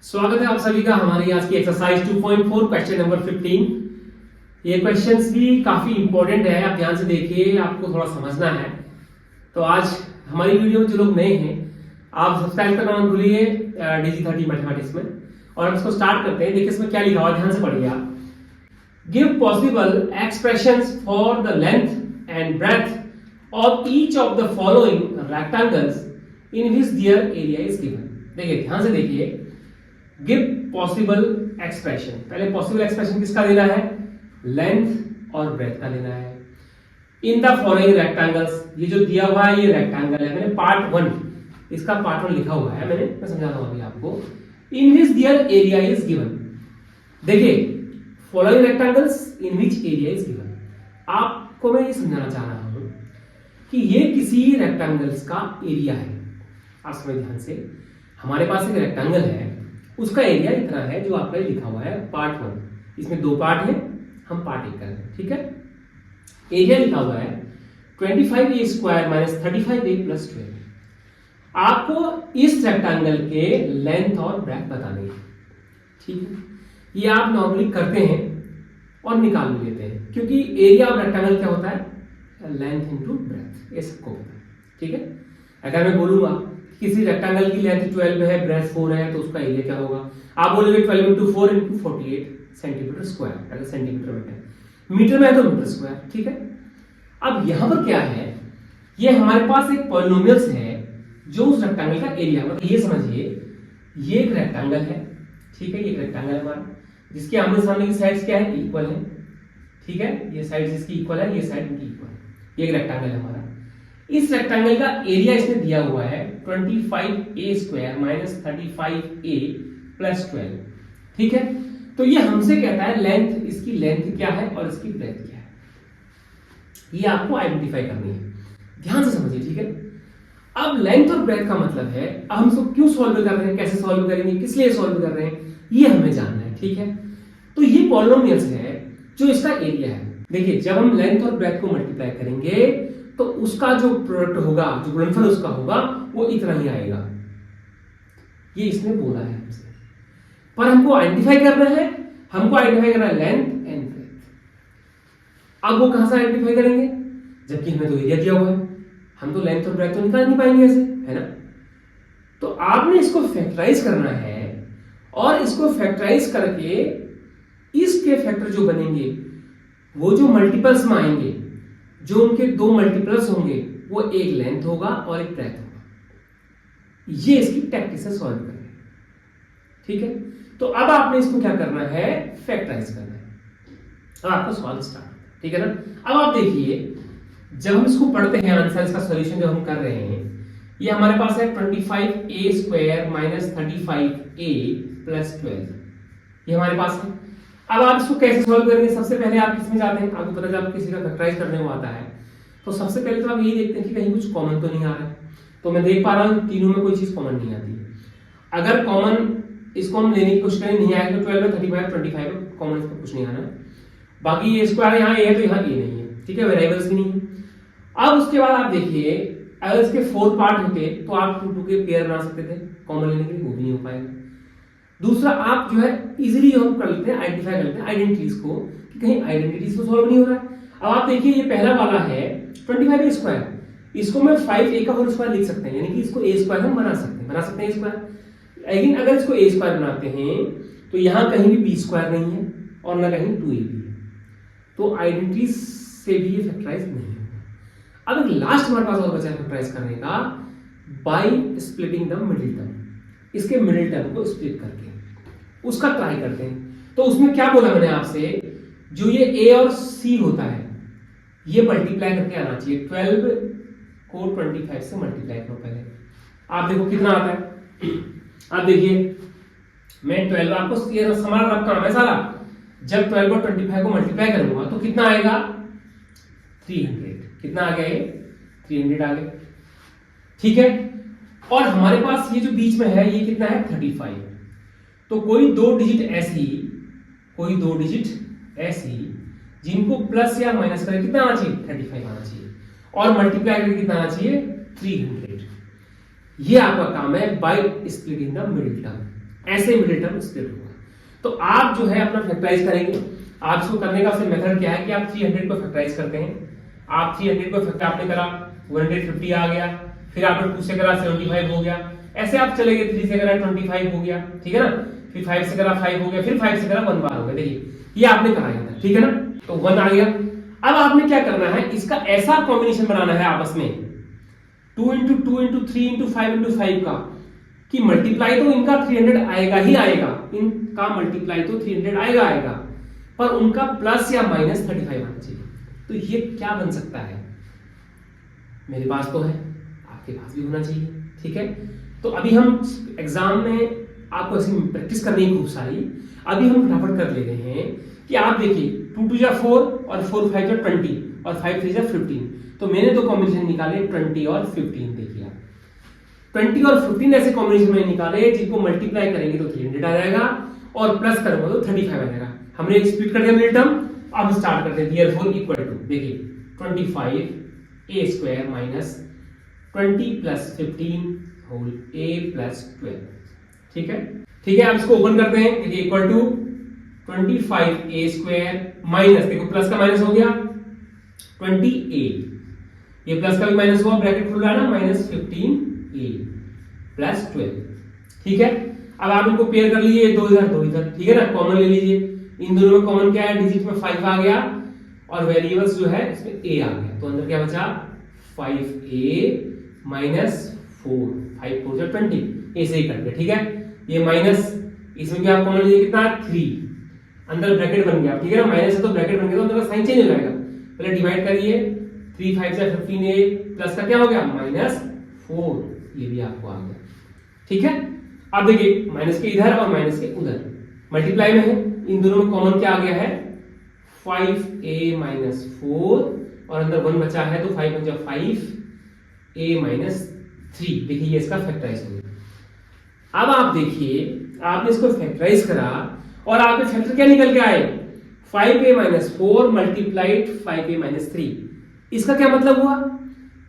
स्वागत है आप सभी का हमारी आज की एक्सरसाइज 2.4 क्वेश्चन नंबर 15। ये क्वेश्चंस भी काफी इंपॉर्टेंट है, आप ध्यान से देखिए, आपको थोड़ा समझना है। तो आज हमारी वीडियो में जो लोग नए हैं आप सब्सक्राइब करना मत भूलिए DG30 मैथमेटिक्स में। और हम इसको स्टार्ट करते हैं। देखिए इसमें क्या लिखा हुआ है, ध्यान से पढ़िए आप। Give possible expressions for the length and breadth of each of the following rectangles in which there area is given. देखिए ध्यान से देखिए, गिव पॉसिबल एक्सप्रेशन, पहले पॉसिबल एक्सप्रेशन किसका देना है, लेंथ और ब्रेथ का देना है। इन द फॉलोइंग रेक्टेंगल्स, ये जो दिया हुआ है ये रेक्टेंगल है, मैंने पार्ट 1 इसका पार्ट 1 लिखा हुआ है, मैं समझाता हूं अभी आपको। In which there area is given. देखिए following rectangles in which area is given, आपको मैं ये समझाना चाह रहा हूं कि ये किसी रेक्टेंगल्स का एरिया है। आप समझ ध्यान से, हमारे पास एक रेक्टेंगल है, उसका एरिया इतना है जो आपका लिखा हुआ है पार्ट 1। इसमें दो पार्ट है, हम पार्ट 1 कर रहे हैं, ठीक है। एरिया लिखा हुआ है 25a square minus 35a plus 12। आपको इस रेक्टेंगल के लेंथ और ब्रेथ बतानी है, ठीक है। ये आप नॉर्मली करते हैं और निकाल भी लेते हैं, क्योंकि एरिया ऑफ रेक्टेंगल क्या होता है, लेंथ इनटू ब्रेथ, ये सबको पता है, ठीक है। अगर मैं बोलूंगा किसी रेक्टेंगल की लेंथ 12 है, ब्रेथ 4 है, तो उसका एरिया क्या होगा, आप बोलोगे 12 इंटू 4 इंटू 48 सेंटीमीटर स्क्वायर, अगर सेंटीमीटर में है, मीटर में है तो मीटर स्क्वायर, ठीक है। अब यहां पर क्या है, ये हमारे पास एक पॉलिनोमियल्स है जो उस रेक्टेंगल का एरिया, मतलब ये समझिए ये एक रेक्टेंगल है, ठीक है। ये एक रेक्टेंगल है हमारा, जिसके आमने सामने की साइड्स क्या है, इक्वल है, ठीक है। ये साइड जिसकी इक्वल है, ये साइड इनकी इक्वल है, ये एक रेक्टेंगल है हमारा। इस रेक्टेंगल का एरिया इसमें दिया हुआ है 25a square minus 35a plus 12, ठीक है। तो ये हमसे कहता है लेंथ, इसकी लेंथ क्या है और इसकी ब्रेथ क्या है, ये आपको आइडेंटिफाई करनी है, ध्यान से समझिए, ठीक है। अब लेंथ और ब्रेथ का मतलब है, अब हम इसको क्यों सॉल्व कर रहे हैं, कैसे सॉल्व करेंगे, किस लिए सॉल्व कर रहे हैं, ये हमें जानना है, ठीक है। तो ये पॉलिनोमियल्स है जो इसका एरिया है। देखिए जब हम लेंथ और ब्रेथ को मल्टीप्लाई करेंगे तो उसका जो प्रोडक्ट होगा, जो गुणनफल उसका होगा, वो इतना ही आएगा। ये इसने बोला है हमसे, पर हमको आइडेंटिफाई करना है, लेंथ एंड ब्रेथ। अब वो कहां से आइडेंटिफाई करेंगे, जबकि हमें तो एरिया दिया हुआ है, हम तो लेंथ और ब्रेथ तो निकाल नहीं पाएंगे ऐसे, है ना। तो आपने इसको फैक्टराइज करना है, और इसको फैक्टराइज करके इसके फैक्टर जो बनेंगे वो जो मल्टीपल्स में आएंगे, जो उनके दो मल्टीपल्स होंगे, वो एक लेंथ होगा और एक ब्रेथ होगा। ये इसकी टेक्निक से सॉल्व करना है, ठीक है। तो अब आपने इसको क्या करना है, फैक्टराइज करना है। अब आपको सॉल्व स्टार्ट, ठीक है ना। अब आप देखिए जब हम इसको पढ़ते हैं, आंसर इसका सॉल्यूशन जब हम कर रहे हैं, ये हमारे पास है 25a square minus 35a plus 12, ये हमारे पास है। अब आप इसको कैसे सॉल्व करेंगे, सबसे पहले आप किसमें जाते हैं, आपको पता है जब किसी का फैक्टराइज करने को आता है तो सबसे पहले तो आप यही देखते हैं कि कहीं कुछ कॉमन तो नहीं आ रहा है। तो मैं देख पा रहा हूं तीनों में कोई चीज कॉमन नहीं आती है। अगर कॉमन इसको हम लेने की कोशिश करें, नहीं आएगा तो 12 में 35 25 में कॉमन इसको कुछ नहीं आना है। बाकी ये स्क्वायर यहाँ ए है तो यहाँ ए नहीं है, ठीक है, वेरिएबल्स भी नहीं है। अब उसके बाद आप देखिए अगर इसके 4 पार्ट होते तो आप 2 के पेयर बना सकते थे, कॉमन लेने के लिए वो भी नहीं हो पाएगा। दूसरा आप जो है इजीली हम कर लेते हैं, आइडेंटिफाई कर लेते हैं आइडेंटिटीज को, कि कहीं आइडेंटिटीज को सॉल्व नहीं हो रहा है। अब आप देखिए ये पहला वाला है 25a स्क्वायर, इसको मैं 5a का होल स्क्वायर लिख सकते हैं, यानी कि इसको a स्क्वायर हम बना सकते हैं a स्क्वायर। लेकिन अगर इसको a स्क्वायर बनाते हैं तो यहां कहीं भी b स्क्वायर नहीं है और ना कहीं 2ab है, तो आइडेंटिटीज से भी ये फैक्टराइज नहीं है। अब एक लास्ट हमारे पास और बचा है फैक्टराइज करने का, by splitting the middle term, इसके मिडिल टर्म को स्प्लिट करके उसका ट्राई करते हैं। तो उसमें क्या बोला मैंने आपसे, जो ये a और c होता है ये मल्टीप्लाई करके आना चाहिए। 12 को 25 से मल्टीप्लाई करो पहले, आप देखो कितना आता है। आप देखिए मैं 12 आपको ये समान रफ काम है सारा, जब 12 और 25 को मल्टीप्लाई करूंगा तो कितना आएगा 300, कितना आ गया ये 300 आ गया, ठीक है। और हमारे पास ये जो बीच में है ये कितना है 35, तो कोई दो डिजिट ऐसी जिनको प्लस या माइनस करके कितना आना चाहिए 35 आना चाहिए, और मल्टीप्लाई करके कितना आना चाहिए 300। ये आपका काम है by splitting the middle term. ऐसे मिडिल टर्म स्प्लिट होगा। तो आप जो है अपना फैक्टराइज करेंगे। आप इसको करने का मेथड क्या है कि आप 300 को फैक्टराइज करते हैं। आप 300 को फैक्टर आपने करा 150 आ गया, फिर आपने 2 से करा 75 हो गया, ऐसे आप चले गए, 3 से करा 25 हो गया, ठीक है ना, फिर 5 से करा 5 हो गया, फिर 5 से करा 1 बार हो गया। देखिए ये आपने कराया था, ठीक है ना, तो 1 आ गया। अब आपने क्या करना है, इसका ऐसा कॉम्बिनेशन बनाना है आपस में 2 into 2 into 3 into 5 into 5 का कि मल्टीप्लाई तो इनका 300 आएगा ही आएगा, इनका मल्टीप्लाई तो 300 आएगा, पर उनका प्लस या माइनस 35 आना चाहिए। तो ये क्या बन सकता है, मेरे पास तो है, आपके पास भी होना चाहिए, ठीक है। तो अभी हम एग्जाम में आपको ऐसी प्रैक्टिस करनी है खूब सारी। अभी हम फटाफट कर ले रहे हैं कि आप देखिए 2 2 जा 4 और 4 5 जा 20 और 5 3 जा 15। तो मैंने दो कॉम्बिनेशन निकाले 20 और 15। देखिए आप 20 और 15 ऐसे कॉम्बिनेशन में निकाले जिनको मल्टीप्लाई करेंगे तो 300 आ जाएगा और प्लस करेंगे तो 35 आ जाएगा। हमने स्प्लिट कर दिया मिडिल टर्म। अब स्टार्ट करते हैं, देयरफॉर इक्वल टू, देखिए 25 a square minus 20 plus 15 whole a plus 12, ठीक है, ठीक है। अब इसको ओपन करते हैं, देखिए equal to 25 a square minus, देखो प्लस का माइनस हो गया 20a, ये प्लस का भी माइनस हुआ, ब्रैकेट खुल रहा है ना, माइनस 15a प्लस 12, ठीक है। अब आप इनको पेयर कर लीजिए, 2 इधर 2 इधर, ठीक है ना, कॉमन ले लीजिए। इन दोनों में कॉमन क्या है, डिजिट में 5 आ गया और वेरिएबल्स जो है इसमें a आ गया, तो अंदर क्या बचा 5a माइनस 4, 5 4 जा 20, ऐसे ही करते, ठीक है। ये माइनस, इसमें भी आप कॉमन लीजिए, कितना 3, अंदर ब्रैकेट बन गया, ठीक है ना, माइनस है तो ब्रैकेट बन गया तो अंदर का साइन चेंज हो जाएगा। पहले डिवाइड करिए, 3 5 से 15a प्लस का क्या हो गया माइनस 4, ये भी आपको आ गया, ठीक है। अब देखिए माइनस के इधर और माइनस के उधर मल्टीप्लाई में है, इन दोनों में कॉमन क्या आ गया है 5a माइनस 4 और अंदर 1 बचा है तो 5 बचा 5a माइनस 3। देखिए ये इसका फैक्टराइज हो गया। अब आप देखिए आपने इसको फैक्टराइज करा और आपके फैक्टर क्या निकल के आए 5a minus 4 multiplied 5a minus 3। इसका क्या मतलब हुआ,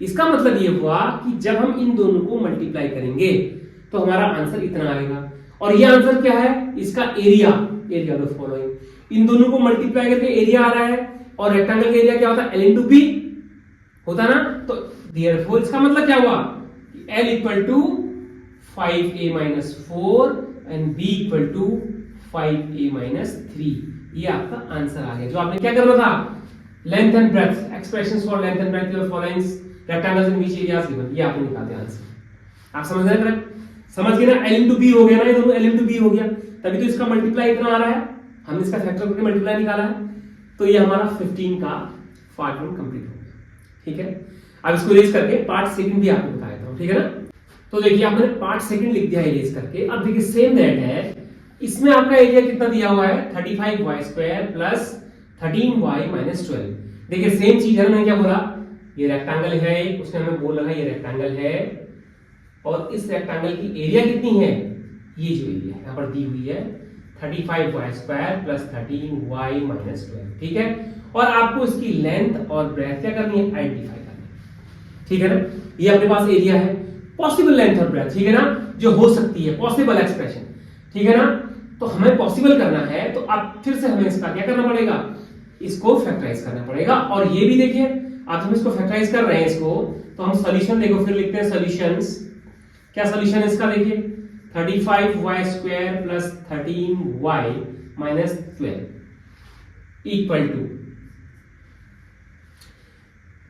इसका मतलब ये हुआ कि जब हम इन दोनों को मल्टीप्लाई करेंगे तो हमारा आंसर इतना आएगा। और ये आंसर क्या है, इसका एरिया, एरिया ऑफ फॉलोइंग, इन दोनों को मल्टीप्लाई करके एरिया आ रहा है। और रेक्टेंगल का एरिया क्या होता है, l into b होता ना, तो देयरफॉर इसका मतलब क्या हुआ, l equal to 5a minus 4 and b equal to 5a minus 3। ये आपका आंसर आ गया। जो आपने क्या करना था, length and breadth, expressions for length and breadth of followings rectangles in which areas given, ये आपने निकाल दिया आंसर। आप समझ रहे हैं, समझ गए ना, l into b हो गया ना, ये दोनों l into b हो गया, तभी तो इसका मल्टीप्लाई इतना आ रहा है, हमने इसका फैक्टर करके मल्टीप्लाई निकाला है। तो ये हमारा 15 का पार्ट 1 कंप्लीट हो गया, ठीक है। अब इसको इरेज करके पार्ट सेकंड भी आपको बताया था, ठीक है ना। तो देखिए आपने पार्ट सेकंड लिख दिया इरेज करके। अब देखिए सेम दैट है, इसमें आपका एरिया कितना दिया हुआ है 35y square plus 13y minus 12। देखिए सेम चीज है, मैंने क्या बोला, ये रेक्टेंगल है, उसने हमें बोल रखा है ये रेक्टेंगल है और इस रेक्टेंगल की एरिया कितनी है, ये जो एरिया है यहाँ पर दी हुई है 35y square plus 13y minus 12, ठीक है। और आपको इसकी लेंथ और ब्रेथ क्या करनी है, आइडेंटिफाई करनी है, ठीक है ना। ये अपने पास एरिया है, पॉसिबल लेंथ और ब्रेथ, ठीक है ना, जो हो सकती है पॉसिबल एक्सप्रेशन, ठीक है ना। तो हमें पॉसिबल करना है तो अब फिर से हमें इसका क्या करना पड़ेगा, इसको फैक्टराइज करना पड़ेगा। और ये भी देखिए अब हम इसको फैक्टराइज कर रहे हैं इसको, तो हम सॉल्यूशन देखो फिर लिखते हैं सॉल्यूशंस। क्या सॉल्यूशन है इसका, देखिए 35y square plus 13y minus 12 equal to,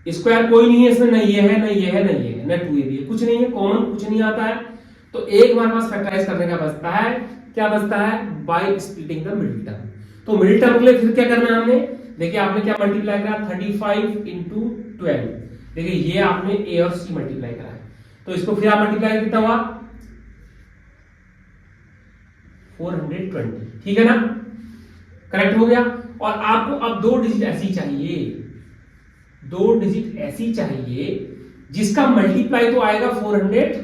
square कोई नहीं है इसमें, ना ये है ना ये है ना ये है ना 2a भी है, कुछ नहीं है, कॉमन कुछ नहीं आता है। तो एक हमारे पास फैक्टराइज करने का बचता है, क्या बचता है, by splitting the middle term. तो मिडिल टर्म के लिए फिर क्या करना है हमने, देखिए आपने क्या मल्टीप्लाई करा 35 into 12, देखिए ये आपने a और c मल्टीप्लाई करा है, तो इसको फिर आप मल्टीप्लाई कितना हुआ 420, ठीक है ना, करेक्ट हो गया। और आपको अब 2 डिजिट ऐसी चाहिए, 2 डिजिट ऐसी चाहिए जिसका मल्टीप्लाई तो आएगा 420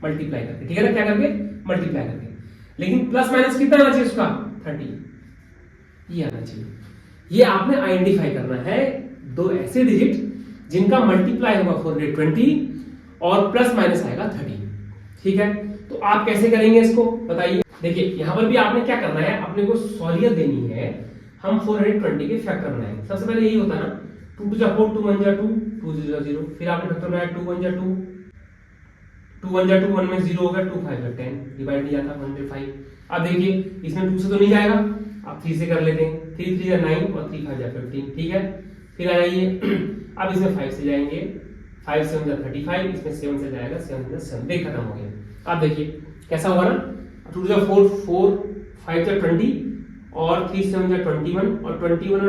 मल्टीप्लाई करके, ठीक है ना, क्या करके मल्टीप्लाई करके, लेकिन प्लस माइनस कितना आना चाहिए उसका 30, ये आना चाहिए। ये आपने आइडेंटिफाई करना है 2 ऐसे डिजिट जिनका मल्टीप्लाई होगा 420 और प्लस माइनस आएगा 30, ठीक है। तो आप कैसे करेंगे इसको बताइए। देखिए यहाँ पर भी आपने क्या करना है, अपने को सॉलियत देनी है, हम 420 के फैक्टर बनाएंगे। सबसे पहले यही होता है ना, 2 2 4 2 1 2 2 0 0, फिर आपने फैक्टर बनाया 2 1 2 2 1 2 1 में 0 होगा, 2 5 10 डिवाइड नहीं जाता 1/5। अब देखिए इसमें 2 से तो नहीं जाएगा, आप 3 से कर लेते हैं, 3 3 9 और 3 5 15, ठीक है। फिर आ जाइए अब इसमें 5 से जाएंगे, 5 7 35, इसमें 7 से जाएगा 7 7, देख खत्म हो गया। अब देखिए कैसा होगा ना, 2 4 4 5 20 और 3 7 21 और 21 और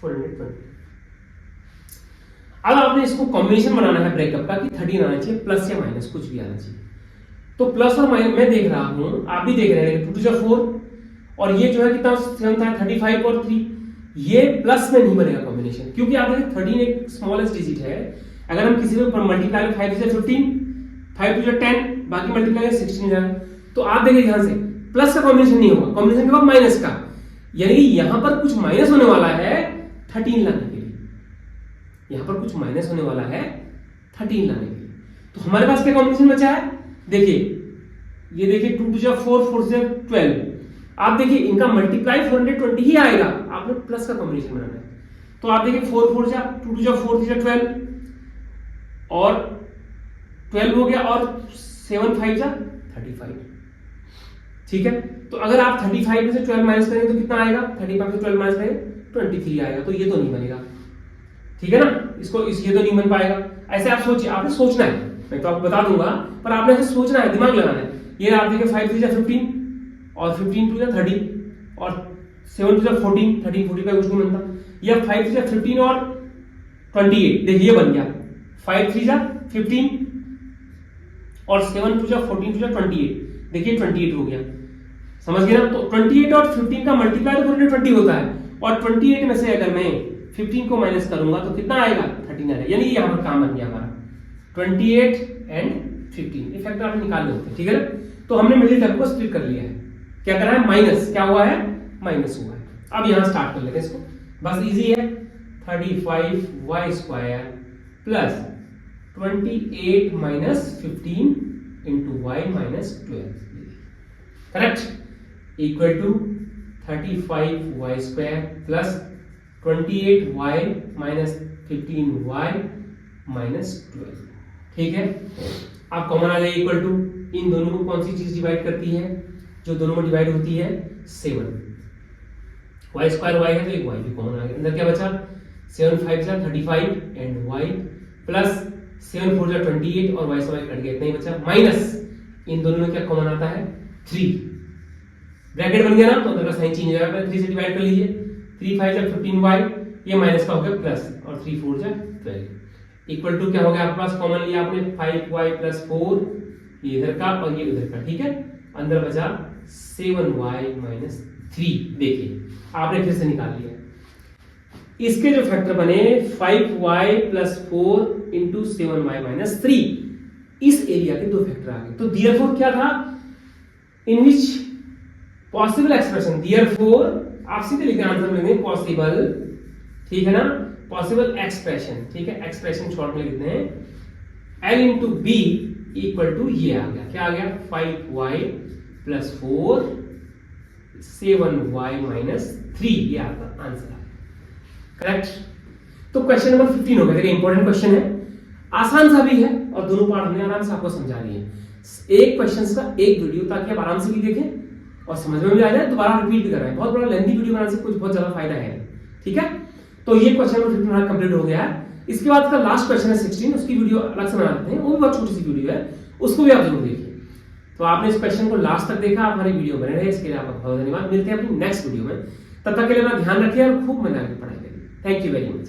420। अब आपने इसको कॉम्बिनेशन बनाना है ब्रेकअप का कि 13 आना चाहिए, प्लस या माइनस कुछ भी आना चाहिए। तो प्लस और माइनस मैं देख रहा हूं, आप भी देख रहे हैं, 2 2 4 और ये जो है कितना 7 था 35 और 3, ये प्लस में नहीं बनेगा कॉम्बिनेशन, क्योंकि आप देखिए 13 एक स्मॉलेस्ट डिजिट है। अगर हम किसी को मल्टीप्लाई 5 से 15, 5 to 10, बाकी मल्टीप्लाई 16 जाएगा। तो आप देखिए ध्यान से, प्लस का कॉम्बिनेशन नहीं होगा, कॉम्बिनेशन होगा माइनस का, यानी यहां पर कुछ माइनस होने वाला है 13 लाने के लिए, यहां पर कुछ माइनस होने वाला है 13 लाने के लिए। तो हमारे पास क्या कॉम्बिनेशन बचा है, देखिए ये देखिए 2 2 4 4 से 12, आप देखिए इनका मल्टीप्लाई 420 ही आएगा, आपने प्लस का कॉम्बिनेशन बनाना है। तो आप देखिए 4 4 जा 2 2 4 3 12 और 12 हो गया, और 7 5 जा 35, ठीक है। तो अगर आप 35 में से 12 माइनस करेंगे तो कितना आएगा, 35 से 12 माइनस करेंगे 23 आएगा। तो ये तो नहीं बनेगा, ठीक है ना, ये तो नहीं बन पाएगा। ऐसे आप सोचिए, आपने सोचना है, मैं तो आपको बता दूंगा, पर आपने ऐसे सोचना है, दिमाग लगाना है। ये आप देखिए 5 3 15 और 15 2 30 और 7 2 14, 13 45 कुछ नहीं बनता, या 5 3 15 और 28, देखिए ये बन गया 5 3 15 और 7 2 14 2 28, देखिए 28 हो गया, समझ गए ना। तो 28 और 15 का मल्टीप्लाई तो 20 होता है, और 28 में से अगर मैं 15 को माइनस करूंगा तो कितना आएगा 13 आएगा, यानी यहाँ पर काम बन गया हमारा 28 एंड 15, ये फैक्टर आपने निकालने होते हैं, ठीक है ना। तो हमने मिडिल टर्म को स्प्लिट कर लिया है, क्या करा है, माइनस, क्या हुआ है, माइनस हुआ है। अब यहां स्टार्ट कर लेते हैं इसको, बस इजी है, 35y² plus 28 minus 15 into y minus 12, correct, equal to 35y² plus 28y minus 15y minus 12, ठीक है। आप कॉमन आ जाए, इक्वल टू, इन दोनों को कौन सी चीज डिवाइड करती है, जो दोनों में डिवाइड होती है 7, y² y है तो एक y भी कॉमन आ गया, अंदर क्या बचा 7 5 35 एंड y प्लस 7 4 28 और y से y कट गया, इतना ही बचा, माइनस इन दोनों में क्या कॉमन आता है 3, ब्रैकेट बन गया ना, तो अंदर का साइन चेंज हो जाएगा, 3 से डिवाइड कर लीजिए, 3 5 15y, ये माइनस का हो गया प्लस, और 3 4 12, इक्वल टू क्या हो गया आपके पास, कॉमन लिया आपने 5y प्लस 4, ये इधर का और ये उधर का, ठीक है, अंदर बचा 7y माइनस 3, देखिए आपने फिर से निकाल लिया। इसके जो फैक्टर बने 5y plus 4 into 7y minus 3, इस एरिया के दो फैक्टर आ गए। तो देयरफॉर क्या था, इन विच पॉसिबल एक्सप्रेशन, देयरफॉर आप सीधे लिखे आंसर में देंगे पॉसिबल, ठीक है ना, पॉसिबल एक्सप्रेशन, ठीक है, एक्सप्रेशन शॉर्ट में लिखते हैं, l into B equal to ये आ गया, क्या आ गया 5y प्लस 4 7y माइनस 3, ये आपका आंसर है, करेक्ट। तो क्वेश्चन नंबर 15 हो गया, देखिए इंपॉर्टेंट क्वेश्चन है, आसान सा भी है और दोनों पार्ट हमने आराम से आपको समझा दिए हैं। एक क्वेश्चंस का एक वीडियो, ताकि आप आराम से भी देखें और समझ में भी आ जाए, दोबारा रिपीट भी कर रहे हैं, बहुत बड़ा लेंथी वीडियो बनाने से कुछ बहुत ज्यादा फायदा है, ठीक है। तो ये क्वेश्चन नंबर 15 कंप्लीट हो गया है। इसके बाद का लास्ट क्वेश्चन है 16, उसकी वीडियो अलग से बना देते हैं, वो भी बहुत छोटी सी वीडियो है, उसको भी आप जरूर देखिए। तो आपने इस क्वेश्चन को लास्ट तक देखा, आप हमारी वीडियो बने रहे, इसके लिए आपका बहुत धन्यवाद। मिलते हैं अपनी नेक्स्ट वीडियो में, तब तक के लिए अपना ध्यान रखिए और खूब मजा करके पढ़ाई करिए। Thank you very much.